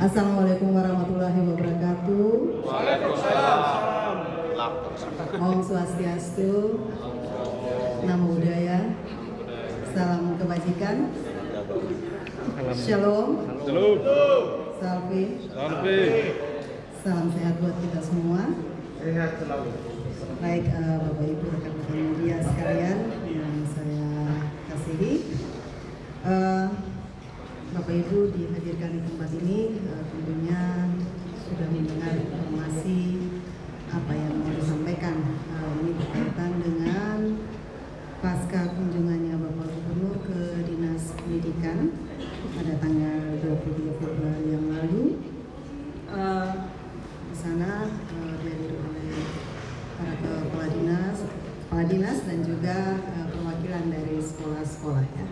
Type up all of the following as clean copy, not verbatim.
Assalamualaikum warahmatullahi wabarakatuh. Waalaikumsalam. Om Swastiastu, Namo Buddhaya, salam kebajikan, Shalom, Salve, salam sehat buat kita semua. Sehat selalu. Baik, Bapak Ibu rekan-rekan media sekalian yang saya kasihi, Bapak Ibu dihadirkan di tempat ini tentunya sudah mendengar informasi apa yang mau disampaikan. Ini berkaitan dengan pasca kunjungannya Bapak Gubernur ke Dinas Pendidikan pada tanggal 23 Februari yang lalu. Di sana dihadiri oleh para kepala dinas dan juga perwakilan dari sekolah-sekolah ya.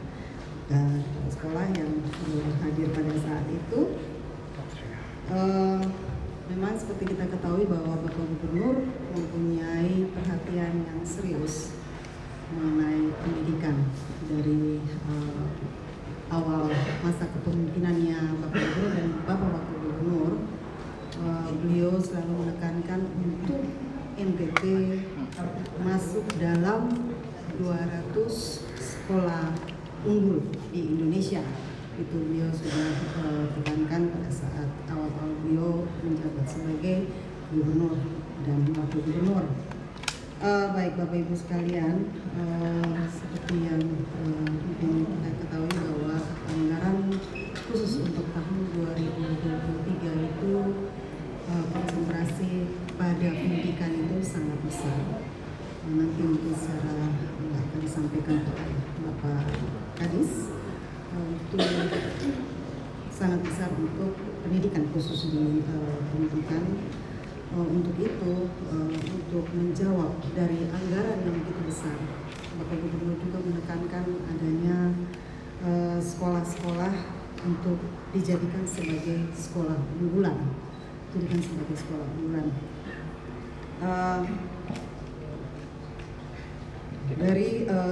Sekolah yang hadir pada saat itu. Memang seperti kita ketahui bahwa Bapak Gubernur mempunyai perhatian yang serius mengenai pendidikan dari awal masa kepemimpinannya Bapak Gubernur dan Bapak Wakil Gubernur. Beliau selalu menekankan untuk NTT masuk dalam 200 sekolah unggul di Indonesia. Itu beliau sudah tekankan pada saat awal-awal beliau menjabat sebagai gubernur dan wakil gubernur. Baik Bapak Ibu sekalian, seperti yang mungkin kita ketahui bahwa anggaran khusus untuk tahun 2023 itu konsentrasi pada pendidikan itu sangat besar. Nanti mungkin secara akan disampaikan oleh Bapak Kadis, itu sangat besar untuk pendidikan khusus di pendidikan. Untuk itu, untuk menjawab dari anggaran yang begitu besar, Bapak Gubernur juga menekankan adanya sekolah-sekolah untuk dijadikan sebagai sekolah unggulan, Dari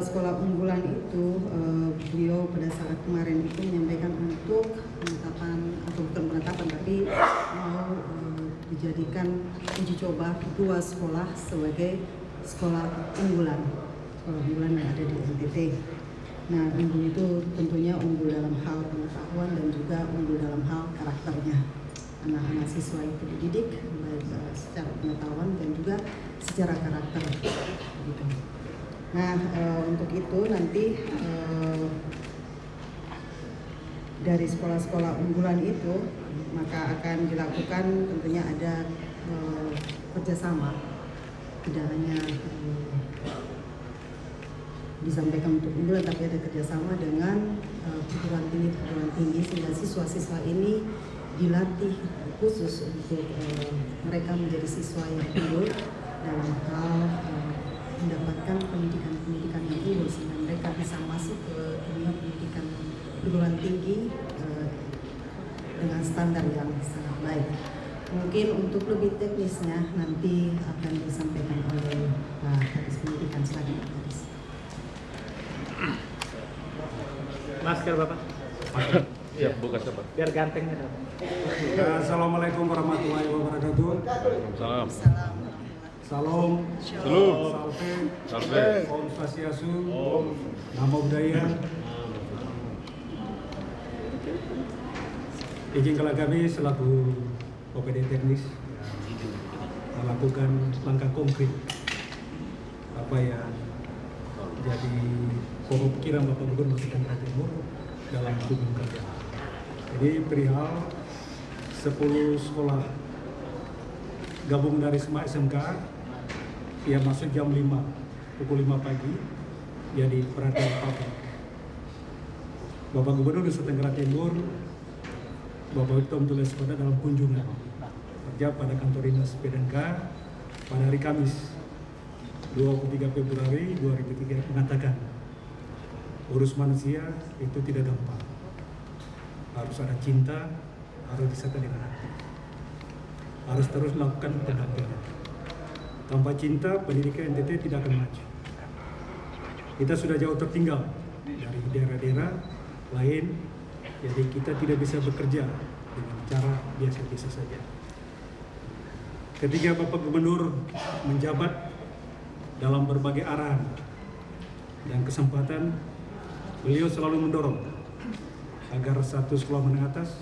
sekolah unggulan itu, beliau pada saat kemarin itu menyampaikan untuk penetapan, atau bukan penetapan, tapi mau dijadikan uji coba 2 sekolah sebagai sekolah unggulan yang ada di NTT. Nah, unggul itu tentunya unggul dalam hal pengetahuan dan juga unggul dalam hal karakternya. Anak-anak siswa itu dididik baik secara pengetahuan dan juga secara karakter. Gitu. Nah, untuk itu nanti dari sekolah-sekolah unggulan itu maka akan dilakukan tentunya ada kerjasama, tidak hanya disampaikan untuk unggulan tapi ada kerjasama dengan perguruan tinggi sehingga siswa-siswa ini dilatih khusus untuk mereka menjadi siswa yang unggul dalam hal mendapatkan pendidikan yang unggul sehingga mereka bisa masuk ke dunia pendidikan perguruan tinggi dengan standar yang sangat baik. Mungkin untuk lebih teknisnya nanti akan disampaikan oleh Pak Kadis Pendidikan selanjutnya. Masker Bapak. Iya, bukan siapa? Biar ganteng ya. Assalamualaikum warahmatullahi wabarakatuh. Waalaikumsalam. Salam. Salve. Om Swastiastu. Namo Buddhaya. Izinkanlah kami selaku OPD Teknis melakukan langkah konkret apa yang jadi pokok pikiran Bapak Gubernur Jawa Timur dalam kunjungan kerja. Jadi perihal 10 sekolah gabung dari SMA SMK yang masuk jam 5, pukul 5 pagi, jadi perhatian Bapak Gubernur Nusa Tenggara Timur, Bapak Tom Tules pada dalam kunjungan kerja pada kantor dinas PDNK pada hari Kamis 23 Februari 2003 mengatakan urus manusia itu tidak gampang, harus ada cinta, harus disertai dengan hati, harus terus melakukan pendampingan. Tanpa cinta pendidikan NTT tidak akan maju. Kita sudah jauh tertinggal dari daerah-daerah lain, jadi kita tidak bisa bekerja dengan cara biasa-biasa saja. Ketika Bapak Gubernur menjabat dalam berbagai arahan dan kesempatan, beliau selalu mendorong agar satu sekolah menengah atas,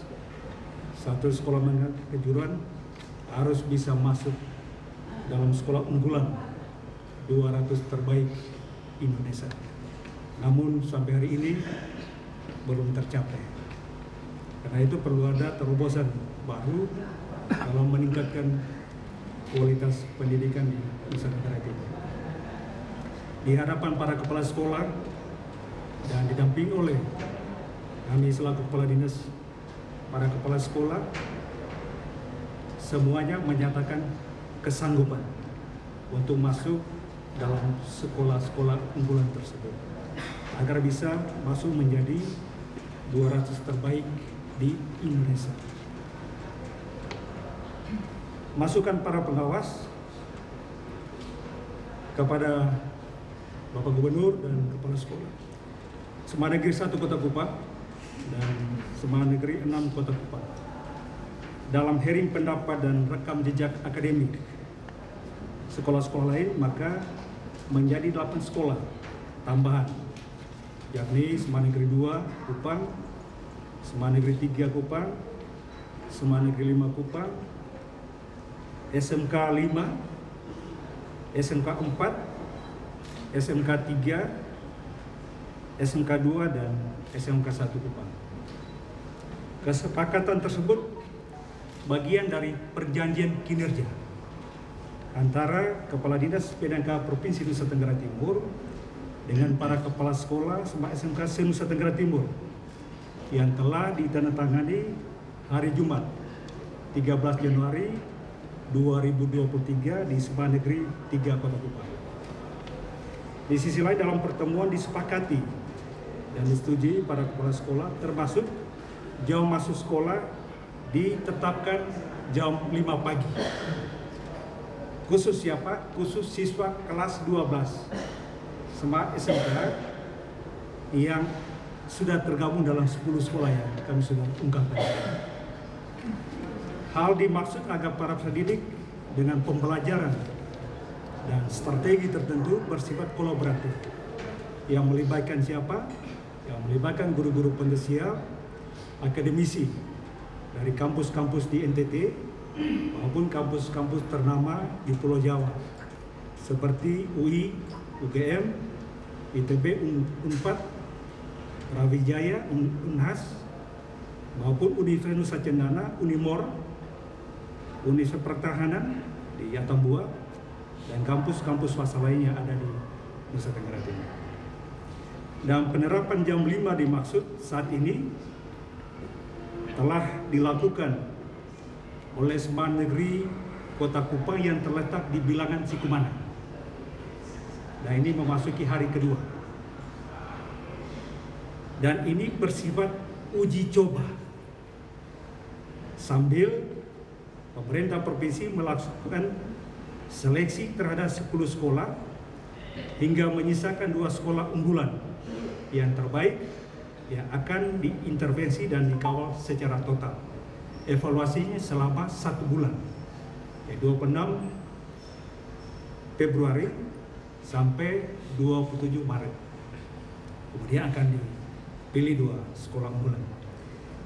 satu sekolah menengah kejuruan harus bisa masuk dalam sekolah unggulan 200 terbaik Indonesia. Namun sampai hari ini belum tercapai. Karena itu perlu ada terobosan baru dalam meningkatkan kualitas pendidikan di Nusa Tenggara Timur. Di hadapan para kepala sekolah dan didampingi oleh kami selaku kepala dinas, para kepala sekolah, semuanya menyatakan kesanggupan untuk masuk dalam sekolah-sekolah unggulan tersebut agar bisa masuk menjadi 200 terbaik di Indonesia. Masukan para pengawas kepada Bapak Gubernur dan Kepala Sekolah SMA Negeri 1 Kota Kupang dan SMA Negeri 6 Kota Kupang dalam hearing pendapat dan rekam jejak akademik sekolah-sekolah lain, maka menjadi 8 sekolah tambahan, yakni SMA Negeri 2 Kupang, SMA Negeri 3 Kupang, SMA Negeri 5 Kupang, SMK 5, SMK 4, SMK 3, SMK 2, dan SMK 1 Kupang. Kesepakatan tersebut bagian dari perjanjian kinerja antara Kepala Dinas PDNK Provinsi Nusa Tenggara Timur dengan para kepala sekolah SMK se-Nusa Tenggara Timur yang telah ditandatangani hari Jumat 13 Januari 2023 di SMA Negeri 3 Kota Kupang. Di sisi lain, dalam pertemuan disepakati dan disetujui para kepala sekolah, termasuk jam masuk sekolah ditetapkan jam 5 pagi. Khusus siapa? Khusus siswa kelas 12 SMK yang sudah tergabung dalam 10 sekolah yang kami sudah ungkapkan. Hal dimaksud agar para pendidik dengan pembelajaran dan strategi tertentu bersifat kolaboratif yang melibatkan siapa? Yang melibatkan guru-guru pendesia, akademisi dari kampus-kampus di NTT maupun kampus-kampus ternama di Pulau Jawa seperti UI, UGM, ITB, Unpad, Brawijaya, Unhas, maupun Universitas Nusa Cendana, Unimor, Universitas Pertahanan di Atambua, dan kampus-kampus swasta lainnya ada di Nusa Tenggara Timur. Dan penerapan jam 5 dimaksud saat ini telah dilakukan oleh SMA Negeri Kota Kupang yang terletak di Bilangan Sikumana. Nah, ini memasuki hari kedua. Dan ini bersifat uji coba. Sambil pemerintah provinsi melakukan seleksi terhadap 10 sekolah hingga menyisakan 2 sekolah unggulan yang terbaik yang akan diintervensi dan dikawal secara total. Evaluasinya selama 1 bulan, yaitu 26 Februari sampai 27 Maret. Kemudian akan dipilih 2 sekolah unggulan.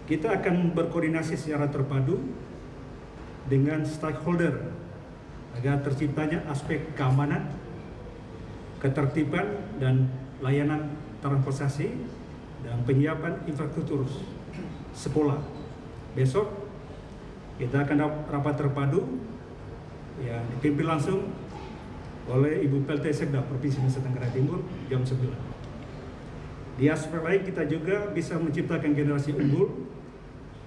Kita akan berkoordinasi secara terpadu dengan stakeholder agar terciptanya aspek keamanan, ketertiban, dan layanan transportasi dan penyiapan infrastruktur sekolah. Besok kita akan rapat terpadu yang dipimpin langsung oleh Ibu PLT Sekda Provinsi Nusa Tenggara Timur jam 9. Di aspek lain, kita juga bisa menciptakan generasi unggul,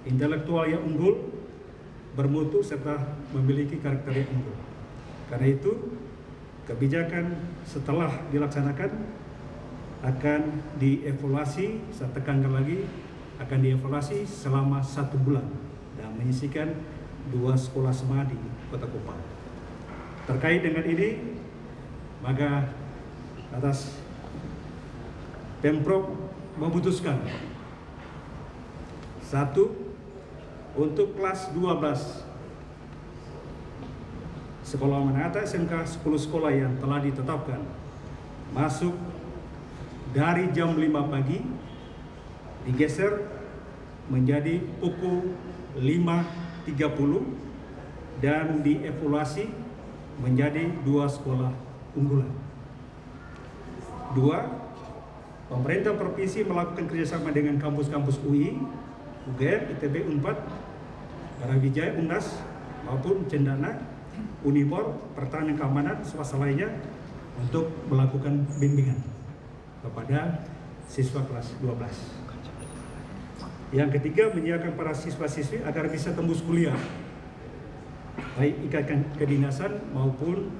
intelektual yang unggul, bermutu, serta memiliki karakter yang unggul. Karena itu, kebijakan setelah dilaksanakan akan dievaluasi, saya tekankan lagi, akan dievaluasi selama 1 bulan dan menyisikan 2 sekolah SMA di Kota Kupang. Terkait dengan ini, maka atas Pemprov memutuskan, 1, untuk kelas 12 sekolah menengah atas SMK 10 sekolah yang telah ditetapkan masuk dari jam 5 pagi digeser menjadi pukul 5.30 dan dievaluasi menjadi 2 sekolah unggulan. 2. Pemerintah provinsi melakukan kerjasama dengan kampus-kampus UI, UGM, ITB, UNPAD, Brawijaya, UNDAS, maupun Cendana, Unipor, Pertahanan Keamanan, swasta lainnya untuk melakukan bimbingan kepada siswa kelas 12. Yang ketiga, menyiapkan para siswa-siswi agar bisa tembus kuliah, baik ikatan kedinasan maupun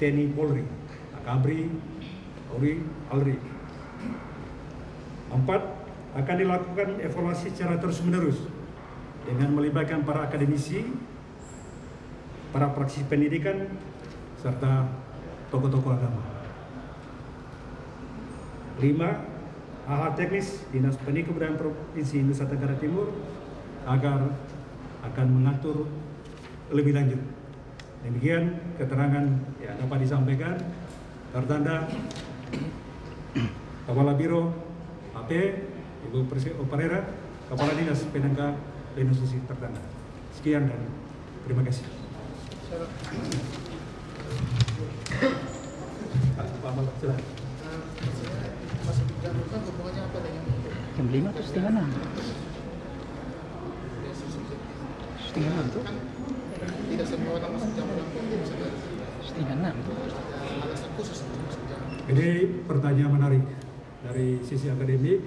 TNI Polri, Akabri, Polri, Alri. 4. Akan dilakukan evaluasi secara terus-menerus dengan melibatkan para akademisi, para praktisi pendidikan, serta tokoh-tokoh agama. 5. Hal-hal teknis Dinas Pendidikan Kebudayaan Provinsi Nusa Tenggara Timur agar akan mengatur lebih lanjut. Demikian keterangan yang dapat disampaikan. Tertanda Kepala Biro AP Ibu Presiden Operera, Kepala Dinas PNK Dinas Sosial tertanda. Sekian dan terima kasih. Pak Mal, silakan. Jam 5 atau setengah 6? Setengah 6 tuh? Tidak semua orang masuk jam 6. Setengah 6 tuh? Alasan khusus untuk masuk jam 6. Ini pertanyaan menarik dari sisi akademik,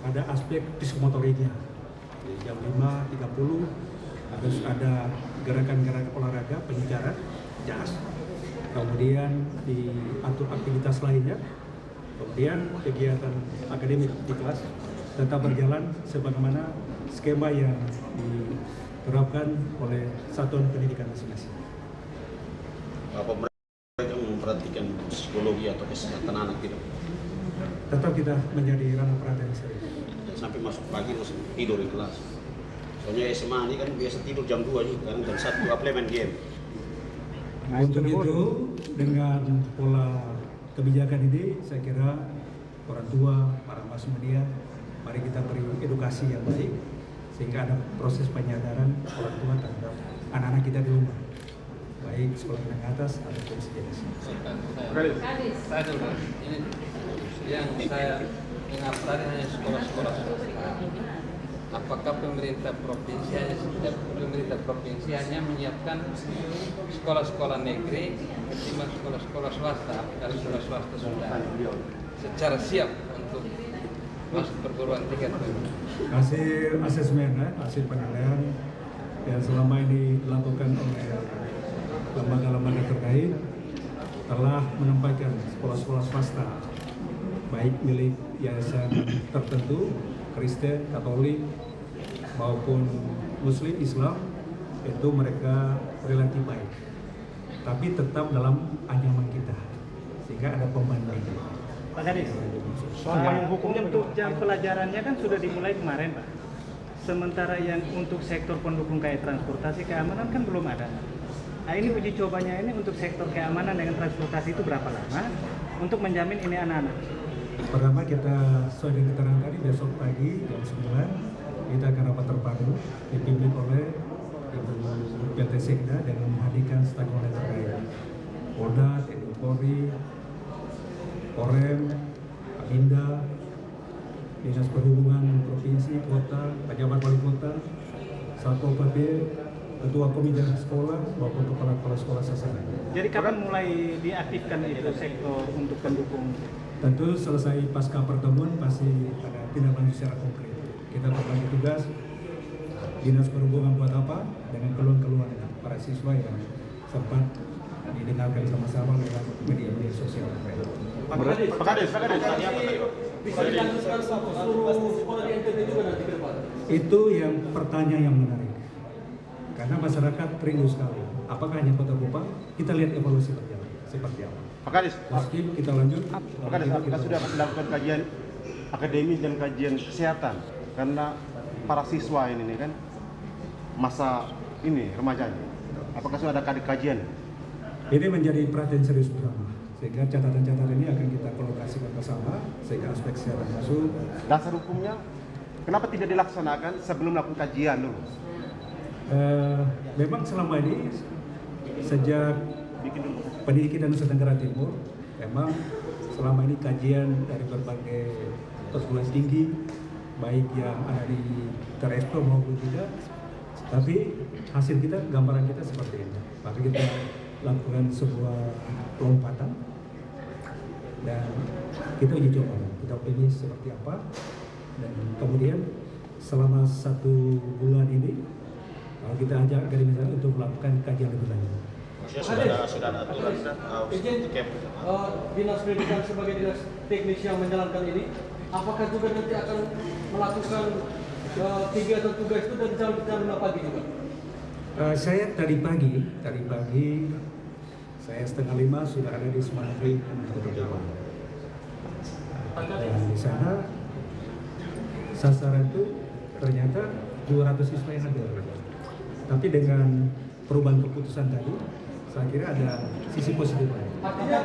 ada aspek psikomotoriknya. Di jam 5.30 harus ada gerakan-gerakan olahraga, penyegaran, jas. Kemudian diatur aktivitas lainnya. Kemudian kegiatan akademik di kelas tetap berjalan sebagaimana skema yang diterapkan oleh satuan pendidikan masing-masing. Pemerintah memperhatikan psikologi atau kesehatan anak tidak? Tetap kita menjadi ranah perhatian serius. Sampai masuk pagi masuk tidur di kelas. Soalnya SMA ini kan biasa tidur jam 2 juga, kan jam 1 apply main game. Untuk itu dengan pola kebijakan ini saya kira orang tua, para mass media, mari kita beri edukasi yang baik sehingga ada proses penyadaran orang tua terhadap anak-anak kita di rumah, baik sekolah menengah atas ataupun sejenis. Saya dulu, ini yang saya ingat tadi hanya sekolah-sekolah swasta. Apakah pemerintah provinsi hanya menyiapkan sekolah-sekolah negeri ketimbang sekolah-sekolah swasta? Kalau sekolah swasta sudah secara siap untuk masuk perguruan tinggi. Hasil asesmen, hasil penilaian yang selama ini dilakukan oleh lembaga-lembaga terkait telah menempatkan sekolah-sekolah swasta baik milik yayasan tertentu, Kristen, Katolik maupun Muslim, Islam, itu mereka relatif baik, tapi tetap dalam ancaman kita sehingga ada pembanding. Pak Kadis, soal hukumnya untuk jam pelajarannya kan sudah dimulai kemarin, Pak. Sementara yang untuk sektor pendukung kayak transportasi keamanan kan belum ada. Nah ini uji cobanya ini untuk sektor keamanan dengan transportasi itu berapa lama untuk menjamin ini anak-anak? Pertama kita sesuai dengan keterangan tadi, besok pagi jam 9 kita akan rapat terpadu dipimpin oleh Ibu PT Sekda dengan menghadirkan stakeholder terkait, Polda, TNI Polri, Korem, Aminda, Dinas Perhubungan Provinsi, Kota, pejabat wali kota, Satpol PP, Ketua Komite Sekolah maupun kepala sekolah sasaran. Jadi kapan mulai diaktifkan itu sektor untuk pendukung? Tentu selesai pasca pertemuan pasti ada tindak lanjut secara konkret. Kita berbagi tugas, Dinas Perhubungan buat apa dengan keluhan-keluhan para siswa yang sempat didengarkan sama-sama lewat media-media sosial. Pak Kadis. Itu yang pertanyaan yang menarik. Karena masyarakat rindu sekali. Apakah hanya Kota Kupang? Kita lihat evaluasi berjalan seperti apa. Pak Kadis. Meski kita lanjut. Pak Kadis, kita sudah melakukan kajian akademis dan kajian kesehatan karena para siswa ini kan masa ini remaja? Apakah sudah ada kajian? Ini menjadi perhatian serius bersama, sehingga catatan-catatan ini akan kita kolaborasikan bersama, sehingga aspek kesehatan masuk. Dasar hukumnya, kenapa tidak dilaksanakan sebelum melakukan kajian dulu? Memang selama ini sejak pendidikan Nusa Tenggara Timur, memang selama ini kajian dari berbagai perguruan tinggi, baik yang ada di terekspor maupun tidak, tapi hasil kita, gambaran kita seperti ini. Maka kita lakukan sebuah lompatan dan kita uji coba, kita optimis seperti apa, dan kemudian selama 1 bulan ini kita ajak dari misalnya untuk melakukan kajian lebih lanjut. Sudah ada aturan Dinas Pendidikan sebagai dinas teknis yang menjalankan ini, apakah juga nanti akan melakukan kegiatan tugas itu dari jam 5 pagi juga? Saya tadi pagi saya 4:30 sudah ada di Sumatera untuk Jawa. Dan di sana sasaran itu ternyata 200 siswa yang hadir. Tapi dengan perubahan keputusan tadi, saya kira ada sisi positif. Artinya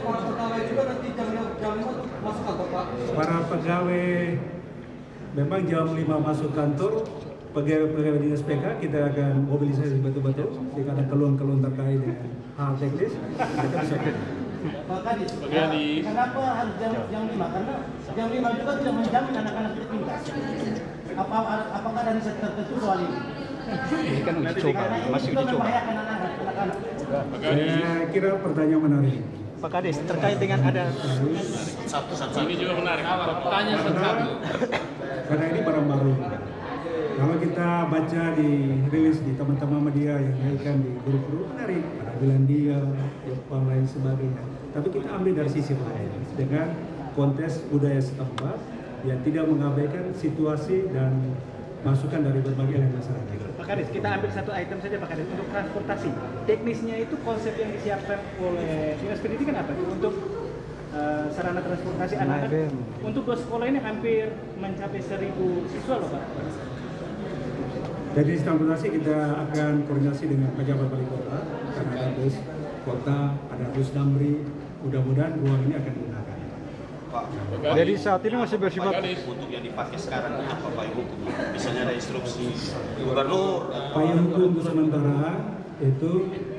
para pegawai juga nanti jam 5 masuk kantor, Pak? Para pegawai memang jam 5 masuk kantor. Pegawai dinas PK kita akan mobilisasi betul-betul jika ada keluhan-keluhan terkait dengan hal teknis kita bisa. Pak Kadis, kenapa harus jam 5? Karena jam 5 juga tidak menjamin anak-anak tertinggal. Apakah dari sektor tertentu soal ini? Ini kan uji coba, masih uji coba. Anak-anak. Saya kira pertanyaan menarik. Pak Kadis, terkait dengan ada Ini juga menarik. Tanya satu. Karena ini barang baru. Kalau kita baca di rilis di teman-teman media yang menyampaikan di grup-grup menarik, ada Finlandia, Jepang lain sebagainya. Tapi kita ambil dari sisi lain dengan konteks budaya setempat yang tidak mengabaikan situasi dan masukan dari berbagai elemen masyarakat. Pak Kadis, kita ambil satu item saja Pak Kadis untuk transportasi. Teknisnya itu konsep yang disiapkan oleh Dinas Pendidikan apa? Untuk sarana transportasi anak-anak. Untuk 2 sekolah ini hampir mencapai 1.000 siswa loh Pak. Jadi transportasi kita akan koordinasi dengan pejabat wali kota, karena ada bus kota, ada bus Damri, mudah-mudahan ruang ini akan digunakan. Pak, Jadi saat ini masih bersifat untuk yang dipakai sekarang ini apa payung hukum? Misalnya ada instruksi gubernur. Payung hukum untuk sementara itu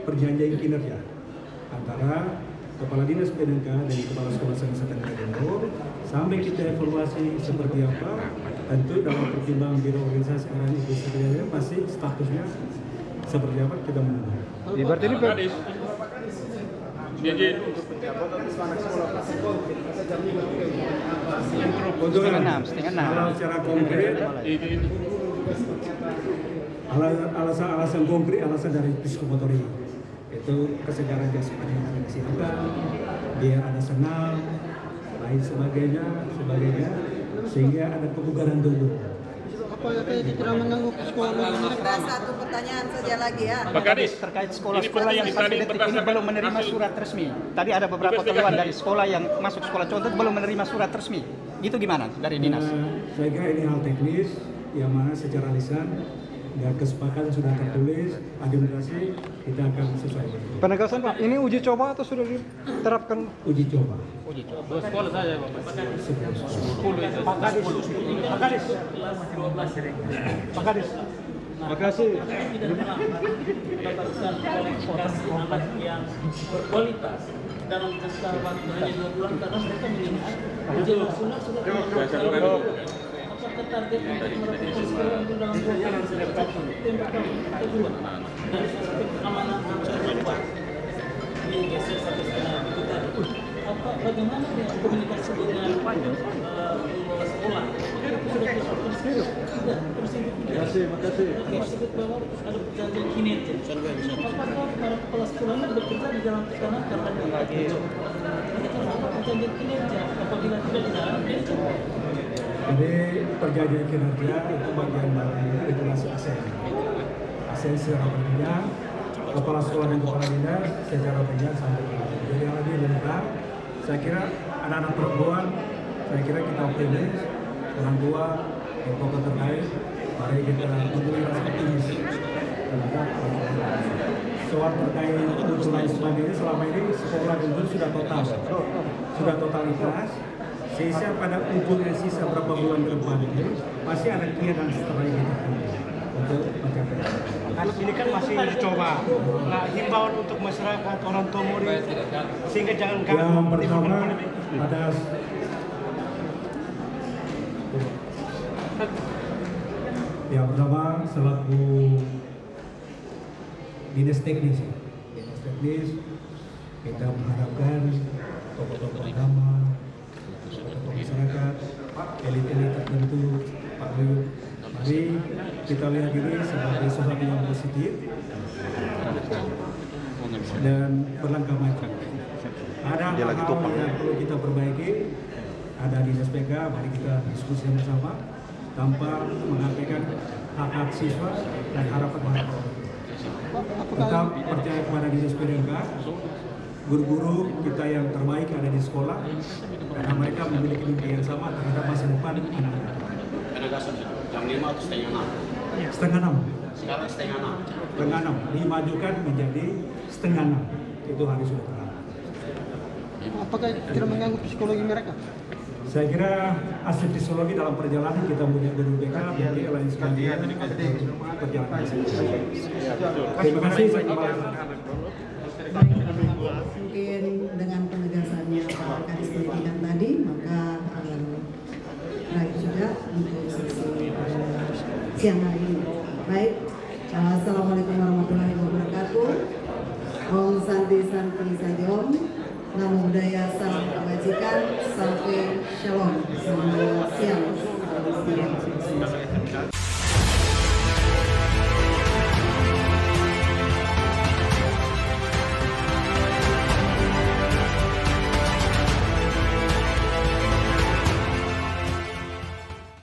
perjanjian kinerja antara Kepala Dinas PDNK dan Kepala Sekolah Nusa Tenggara Timur sampai kita evaluasi seperti apa. Tentu dalam pertimbangan biro organisasi arahan ibu sekalian masih statusnya seperti apa kita menunggu. berarti ini Untuk Setengah 6. kalau secara konkret alasan konkret alasan dari psikomotorik itu kesegaran jasmani yang ada disiapkan, biar ada senam, lain sebagainya, sehingga ada kebugaran tubuh. Apakah itu tidak mengganggu sekolah? Ada satu pertanyaan saja lagi ya. Pak Kadis, terkait sekolah-sekolah yang sampai detik ini belum menerima surat resmi. Tadi ada beberapa keluhan dari sekolah yang masuk sekolah contoh belum menerima surat resmi. Gitu gimana dari dinas? Saya kira ini hal teknis yang mana secara lisan dan kesepakatan sudah tertulis, administrasi kita akan sesuaikan. penegasan Pak, ini uji coba atau sudah diterapkan? Uji coba. Sekolah saja, Bapak. Pak Kadis. Makasih. Kualifikasi yang berkualitas dalam jangka waktu hanya 2 bulan karena mereka melihat ujian nasional sudah apakah target untuk melakukan sekolah itu dalam 2 bulan sudah satu kedua dari aspek keamanan ini geser sampai setengah itu tadi bagaimana dengan komunikasi dengan pengelola sekolah sudah disebut tidak terus yang ketiga disebut bahwa ada perjanjian kinerja apakah para kepala sekolah ini bekerja di dalam tekanan karena mereka apa perjanjian kinerja apabila tidak dijalankan. Jadi perjanjian kinerja itu bagian dari regulasi ASN. ASN secara berjenjang, kepala sekolah dan kepala dinas secara berjenjang sampai ke atas. Jadi yang lebih lengkap, saya kira anak-anak perempuan, saya kira kita optimis, orang tua, tokoh terkait Mari kita memiliki rasa optimis terhadap soal terkait usulan sebagainya. Selama ini sekolah tentu sudah totalitas. Sisa pada ujungnya sisa berapa bulan ke depan ini masih ada kiat dan strategi untuk mencapai. Ini kan masih dicoba. Nah, himbauan untuk masyarakat orang tua murid sehingga jangan ganggu. Yang pertama ada selaku dinas teknis kita mengharapkan tokoh-tokoh agama, tokoh masyarakat, elit-elit tertentu, Pak Ayu, mari kita lihat ini sebagai sesuatu yang positif dan berlangkah maju. Ada hal-hal yang perlu kita perbaiki, ada dinas PK, mari kita diskusi bersama tanpa mengabaikan hak-hak siswa dan harapan-harapan. Tetap percaya kepada dinas PDMK, guru-guru kita yang terbaik ada di sekolah, karena mereka memiliki mimpi yang sama terhadap masa depan anak-anak. Penegasan jam 5 atau setengah 6? Setengah 6. Sekarang setengah 6. Setengah 6 dimajukan menjadi setengah 6. Itu hari sudah terang. Apakah tidak mengganggu psikologi mereka? Saya kira aspek psikologi dalam perjalanan kita punya guru BK, mungkin lain sekalian perjalanan. Terima kasih. Saya Mungkin dengan penegasannya Pak Kadis Pendidikan tadi, maka baik juga untuk sesi siang hari ini. Baik, Assalamualaikum warahmatullahi wabarakatuh. Om Santi Santi Sadyom. Namo Buddhaya, salam kebajikan, salve shalom. Selamat siang.